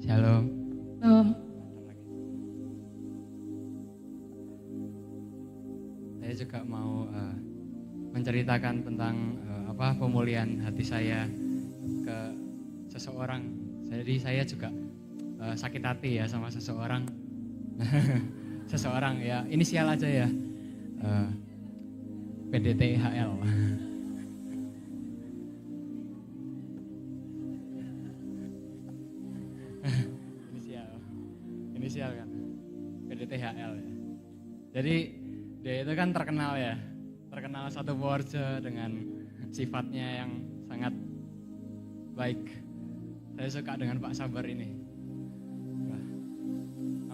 Shalom. Belum. Saya juga mau menceritakan tentang pemulihan hati saya ke seseorang. Jadi saya juga sakit hati ya sama seseorang. Seseorang ya, inisial aja ya. PDTHL. Inisial kan. PDTHL ya. Jadi dia itu kan terkenal ya. Terkenal satu Porsche dengan sifatnya yang sangat baik. Saya suka dengan Pak Sabar ini. Wah.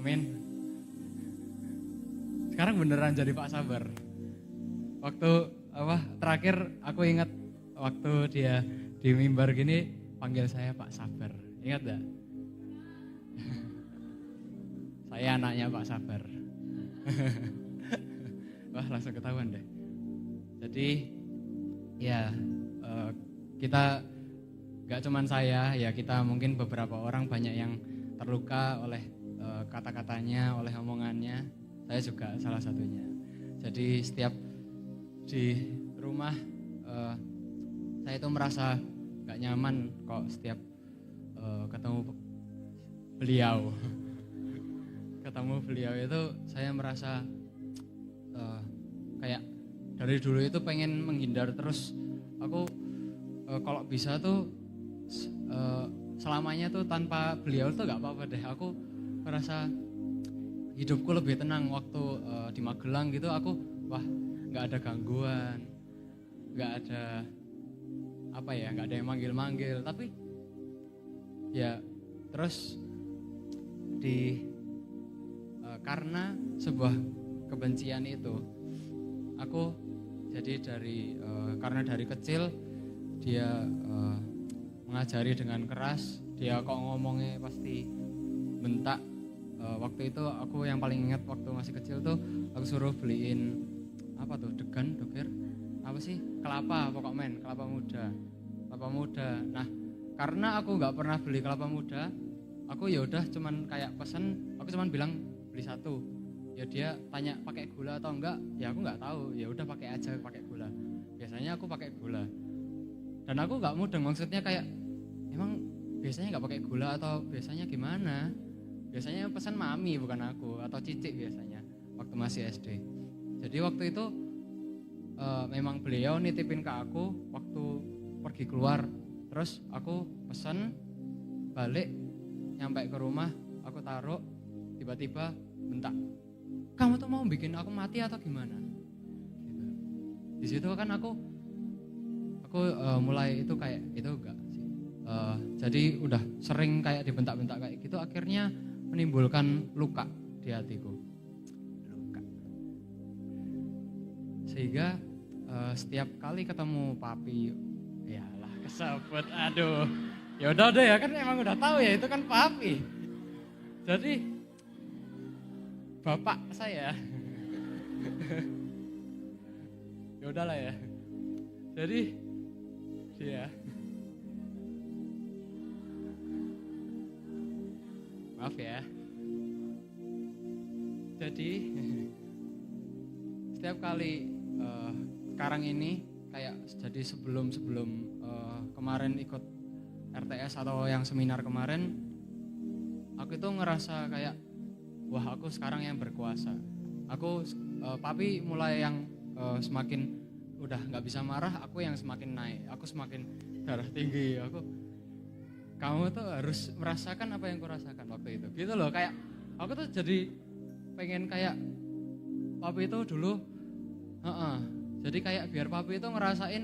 Amin. Sekarang beneran jadi Pak Sabar. Waktu terakhir aku ingat waktu dia di mimbar gini panggil saya Pak Sabar. Ingat gak? Saya anaknya Pak Sabar. Wah, langsung ketahuan deh. Jadi ya kita gak cuman saya, ya kita mungkin beberapa orang banyak yang terluka oleh kata-katanya, oleh omongannya. Saya juga salah satunya. Jadi setiap di rumah saya itu merasa gak nyaman kok setiap ketemu beliau. Ketemu beliau itu saya merasa kayak dari dulu itu pengen menghindar terus. Aku kalau bisa tuh selamanya tuh tanpa beliau tuh gak apa-apa deh. Aku merasa hidupku lebih tenang waktu di Magelang gitu. Aku gak ada gangguan, gak ada gak ada yang manggil-manggil. Tapi ya terus karena sebuah kebencian itu, aku jadi karena dari kecil dia mengajari dengan keras. Dia kok ngomongnya pasti bentak. Waktu itu aku yang paling ingat waktu masih kecil tuh aku suruh beliin degan, doger, kelapa, kelapa muda. Nah, karena aku nggak pernah beli kelapa muda, aku ya udah cuman kayak pesen, aku cuman bilang beli satu. Ya dia tanya pakai gula atau enggak, ya aku nggak tahu. Ya udah pakai gula. Biasanya aku pakai gula. Dan aku nggak mudeng, maksudnya kayak emang biasanya nggak pakai gula atau biasanya gimana? Biasanya pesan mami bukan aku, atau cicik biasanya waktu masih SD. Jadi waktu itu memang beliau nitipin ke aku waktu pergi keluar. Terus aku pesen, balik, nyampe ke rumah, aku taruh, tiba-tiba bentak. Kamu tuh mau bikin aku mati atau gimana? Gitu. Di situ kan aku mulai itu kayak itu enggak sih. Jadi udah sering kayak dibentak-bentak kayak gitu, akhirnya menimbulkan luka di hatiku. Luka. Sehingga setiap kali ketemu papi, yalah kesebut, aduh. Ya udah deh ya kan emang udah tahu ya itu kan papi. Jadi bapak saya. Ya udahlah ya. Jadi dia maaf ya. Jadi setiap kali sekarang ini kayak jadi sebelum kemarin ikut RTS atau yang seminar kemarin, aku itu ngerasa kayak wah aku sekarang yang berkuasa. Aku papi mulai yang semakin udah nggak bisa marah, aku yang semakin naik, aku semakin darah tinggi. Kamu tuh harus merasakan apa yang kurasakan waktu itu. Gitu loh, kayak aku tuh jadi pengen kayak papi itu dulu. Jadi kayak biar papi itu ngerasain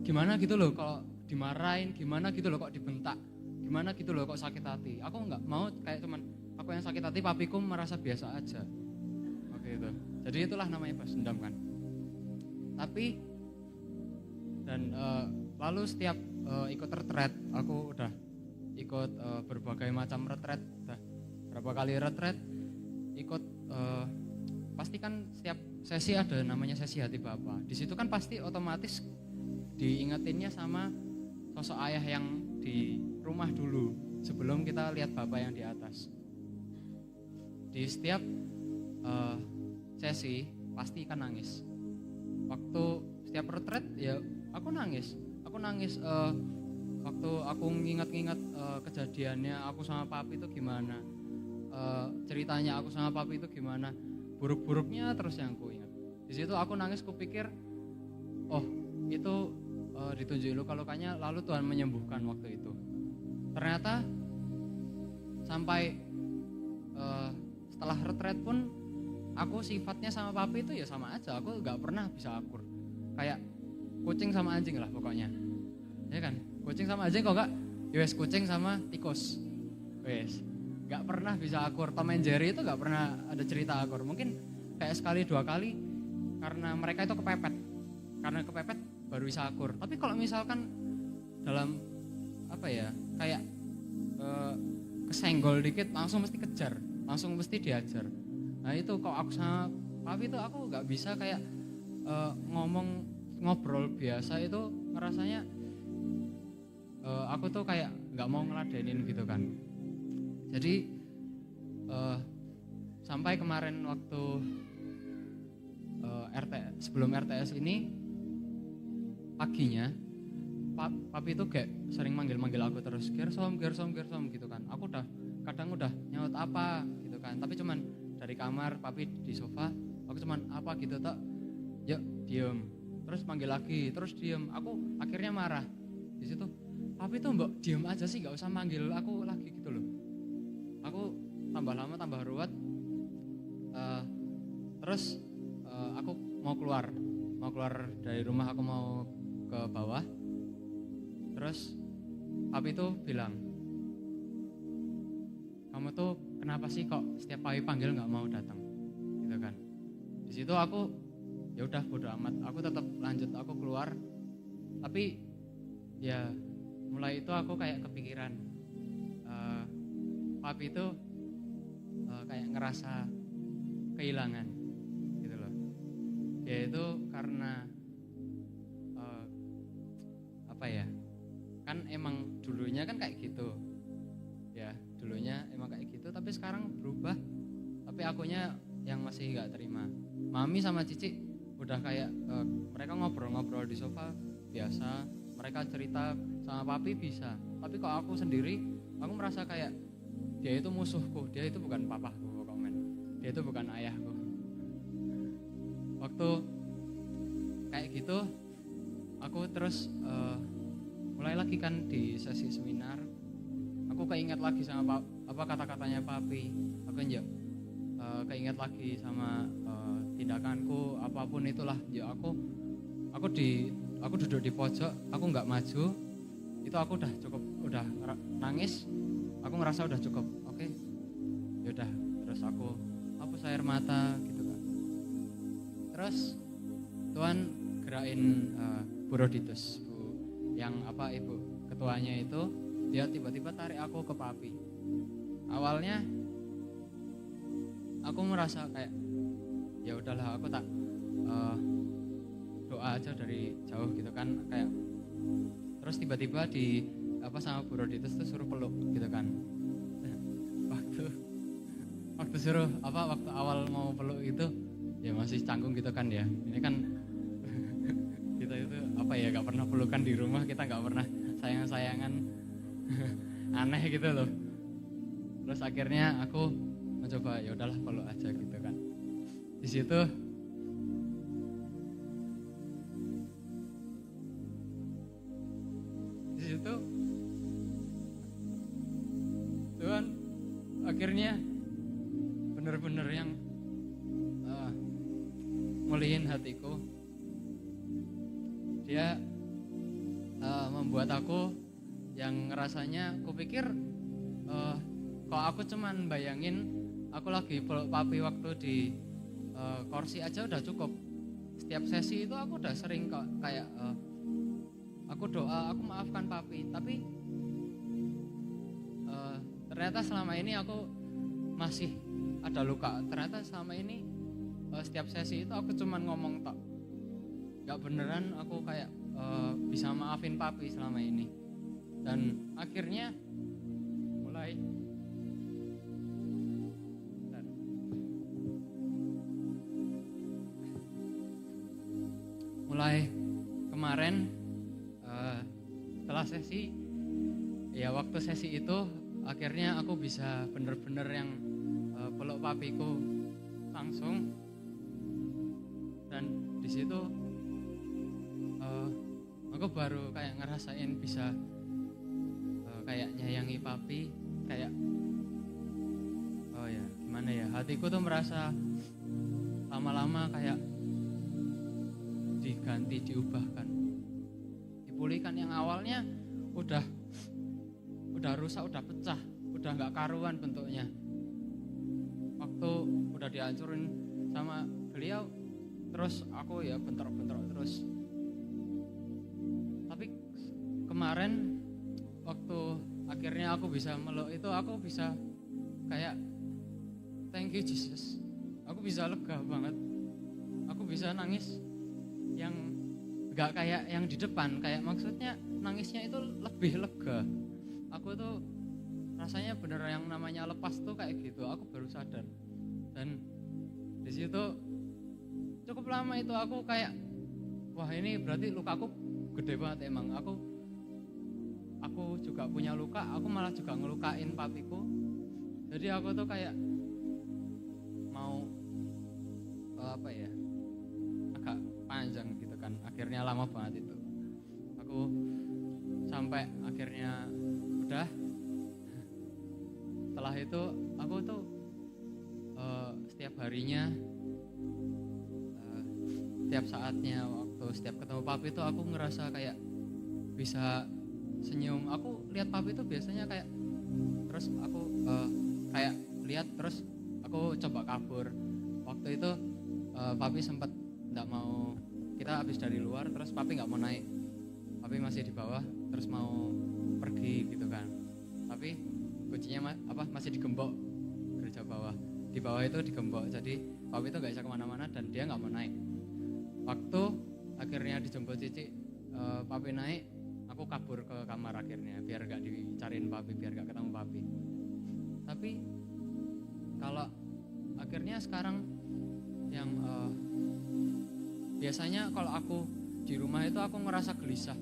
gimana gitu loh kalau dimarahin, gimana gitu loh kok dibentak, gimana gitu loh kok sakit hati. Aku nggak mau kayak cuman aku yang sakit hati, papiku merasa biasa aja. Oke itu. Jadi itulah namanya balas dendam kan. Tapi lalu setiap ikut retret, aku udah ikut berbagai macam retret, berapa kali retret, ikut pasti kan setiap sesi ada namanya sesi hati Bapa. Di situ kan pasti otomatis diingetinnya sama sosok ayah yang di rumah dulu sebelum kita lihat Bapa yang di atas. Di setiap sesi pasti kan nangis. Waktu setiap retret ya aku nangis waktu aku nginget-nginget kejadiannya aku sama papi itu gimana, ceritanya aku sama papi itu gimana, buruk-buruknya terus yang aku ingat. Di situ aku nangis, kupikir oh itu ditunjukin luka-lukanya lalu Tuhan menyembuhkan waktu itu. Ternyata sampai setelah retret pun aku sifatnya sama papi itu ya sama aja, aku gak pernah bisa akur. Kayak kucing sama anjing lah pokoknya, ya kan? Kucing sama anjing kok gak, yowes kucing sama tikus, wes gak pernah bisa akur. Tom and Jerry itu gak pernah ada cerita akur, mungkin kayak sekali dua kali karena mereka itu kepepet, karena kepepet baru bisa akur. Tapi kalau misalkan dalam apa ya, kayak kesenggol dikit langsung mesti kejar, langsung mesti diajar. Nah itu kok aku sama papi itu aku gak bisa kayak ngobrol biasa itu ngerasanya aku tuh kayak gak mau ngeladenin gitu kan. Jadi sampai kemarin waktu sebelum RTS ini paginya papi itu kayak sering manggil aku terus Gersom gitu kan. Aku kadang udah nyaut apa gitu kan, tapi cuman dari kamar papi di sofa, aku cuman apa gitu tak, yuk diem, terus manggil lagi, terus diem. Aku akhirnya marah di situ. Papi tuh mbok diem aja sih, nggak usah manggil aku lagi gitu loh. Aku tambah lama tambah ruwet. Terus aku mau keluar dari rumah, aku mau ke bawah. Terus papi tuh bilang, kamu tuh kenapa sih kok setiap papi panggil nggak mau datang, gitu kan? Di situ aku ya udah bodo amat, aku tetap lanjut, aku keluar. Tapi ya mulai itu aku kayak kepikiran, papi itu kayak ngerasa kehilangan gitu loh. Dia itu karena apa ya, kan emang dulunya kan kayak gitu ya, dulunya emang kayak gitu, tapi sekarang berubah. Tapi akunya yang masih gak terima. Mami sama Cici udah kayak mereka ngobrol-ngobrol di sofa biasa, mereka cerita sama papi bisa. Tapi kok aku sendiri, aku merasa kayak dia itu musuhku, dia itu bukan papaku, komen, dia itu bukan ayahku. Waktu kayak gitu aku terus mulai lagi kan di sesi seminar, aku keinget lagi sama apa kata-katanya papi. Aku keinget lagi sama tindakanku apapun itulah. Ya aku duduk di pojok, aku nggak maju. Itu aku udah cukup, udah nangis. Aku ngerasa udah cukup. Oke, yaudah. Terus aku hapus air mata gitu kan. Terus Tuhan gerakin Bu Roditus, yang ibu ketuanya itu, dia tiba-tiba tarik aku ke papi. Awalnya aku merasa kayak ya udahlah, aku tak doa aja dari jauh gitu kan, kayak terus tiba-tiba sama Bu Roditus tuh suruh peluk gitu kan. waktu suruh waktu awal mau peluk itu ya masih canggung gitu kan ya. Ini kan kita itu gak pernah pelukan di rumah, kita gak pernah sayang-sayangan aneh gitu loh. Terus akhirnya aku mencoba ya udahlah peluk aja gitu kan. Di situ Tuhan akhirnya bener-bener yang mulihin hatiku. Dia membuat aku yang rasanya kupikir kok aku cuman bayangin aku lagi peluk papi waktu di kursi aja udah cukup. Setiap sesi itu aku udah sering kok kayak aku doa, aku maafkan papi. Tapi ternyata selama ini aku masih ada luka. Ternyata selama ini setiap sesi itu aku cuman ngomong tok, gak beneran aku kayak bisa maafin papi selama ini. Dan akhirnya mulai kemarin setelah sesi, ya waktu sesi itu akhirnya aku bisa bener-bener yang peluk papiku langsung, dan di situ aku baru kayak ngerasain bisa kayak nyayangi papi, kayak oh ya gimana ya, hatiku tuh merasa lama-lama kayak diganti, diubahkan, dipulihkan. Yang awalnya udah rusak, udah pecah, udah nggak karuan bentuknya. Waktu udah dihancurin sama beliau, terus aku ya bentrok-bentrok terus. Tapi kemarin waktu akhirnya aku bisa meluk itu, aku bisa kayak thank you Jesus. Aku bisa lega banget. Aku bisa nangis yang gak kayak yang di depan, kayak maksudnya nangisnya itu lebih lega. Aku tuh rasanya bener yang namanya lepas tuh kayak gitu. Aku baru sadar. Dan di situ cukup lama itu aku kayak wah ini berarti lukaku gede banget emang. Aku juga punya luka, aku malah juga ngelukain papiku. Jadi aku tuh kayak mau apa ya, agak panjang gitu kan. Akhirnya lama banget itu. Aku sampai akhirnya udah. Setelah itu aku tuh setiap harinya, setiap saatnya, waktu setiap ketemu papi tuh aku ngerasa kayak bisa senyum. Aku lihat papi tuh biasanya kayak, terus aku kayak lihat terus aku coba kabur. Waktu itu papi sempat nggak mau, kita habis dari luar terus papi nggak mau naik, papi masih di bawah terus mau pergi gitu kan. Tapi kuncinya masih digembok gereja bawah, di bawah itu digembok, jadi papi itu nggak bisa kemana-mana dan dia nggak mau naik. Waktu akhirnya dijemput Cici, papi naik, aku kabur ke kamar akhirnya biar gak dicariin papi, biar gak ketemu papi. Tapi kalau akhirnya sekarang yang biasanya kalau aku di rumah itu aku ngerasa gelisah.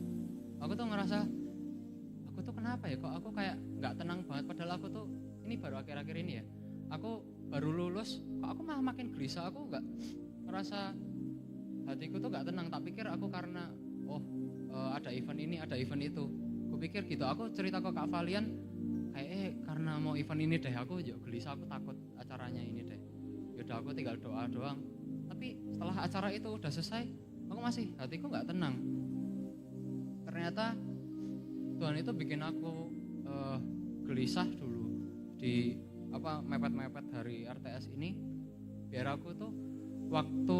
Aku tuh ngerasa aku tuh kenapa ya, kok aku kayak gak tenang banget, padahal aku tuh ini baru akhir-akhir ini ya, aku baru lulus, kok aku malah makin gelisah. Aku gak ngerasa, hatiku tuh gak tenang. Tak pikir aku karena ada event ini, ada event itu. Aku pikir gitu. Aku cerita ke Kak Valian kayak karena mau event ini deh, aku juga gelisah, aku takut acaranya ini deh. Yaudah aku tinggal doa doang. Tapi setelah acara itu udah selesai, aku masih hatiku gak tenang. Ternyata Tuhan itu bikin aku gelisah dulu di mepet-mepet hari RTS ini, biar aku tuh waktu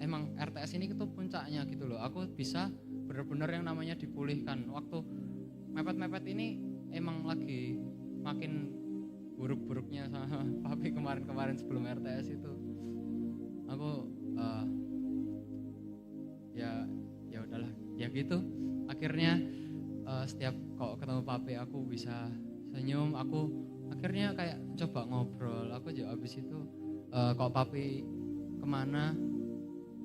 emang RTS ini itu puncaknya gitu loh, aku bisa benar-benar yang namanya dipulihkan. Waktu mepet-mepet ini emang lagi makin buruk-buruknya sama papi kemarin-kemarin sebelum RTS itu. Aku ya udahlah ya gitu. Akhirnya setiap kok ketemu papi aku bisa senyum. Aku akhirnya kayak coba ngobrol. Aku juga abis itu kok papi kemana,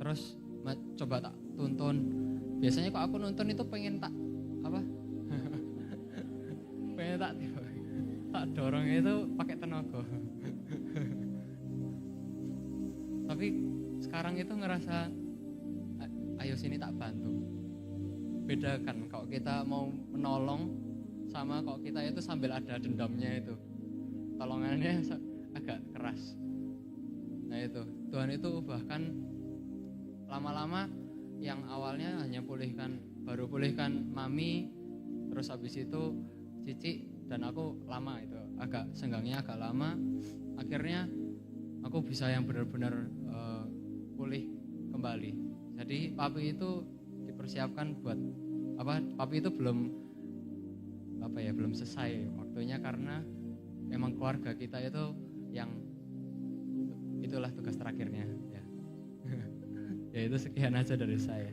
terus coba tak tuntun. Biasanya kok aku nonton itu pengen tak pengen tak dorong itu pakai tenaga. Tapi sekarang itu ngerasa ayo sini tak bantu. Beda kan kalau kita mau menolong sama kalau kita itu sambil ada dendamnya, itu tolongannya agak keras. Nah itu Tuhan itu bahkan lama-lama yang awalnya hanya baru pulihkan mami, terus habis itu Cici dan aku lama itu agak senggangnya agak lama. Akhirnya aku bisa yang benar-benar pulih kembali. Jadi papi itu dipersiapkan buat papi itu belum selesai waktunya, karena memang keluarga kita itu yang itulah tugas terakhirnya ya. Ya itu sekian aja dari saya.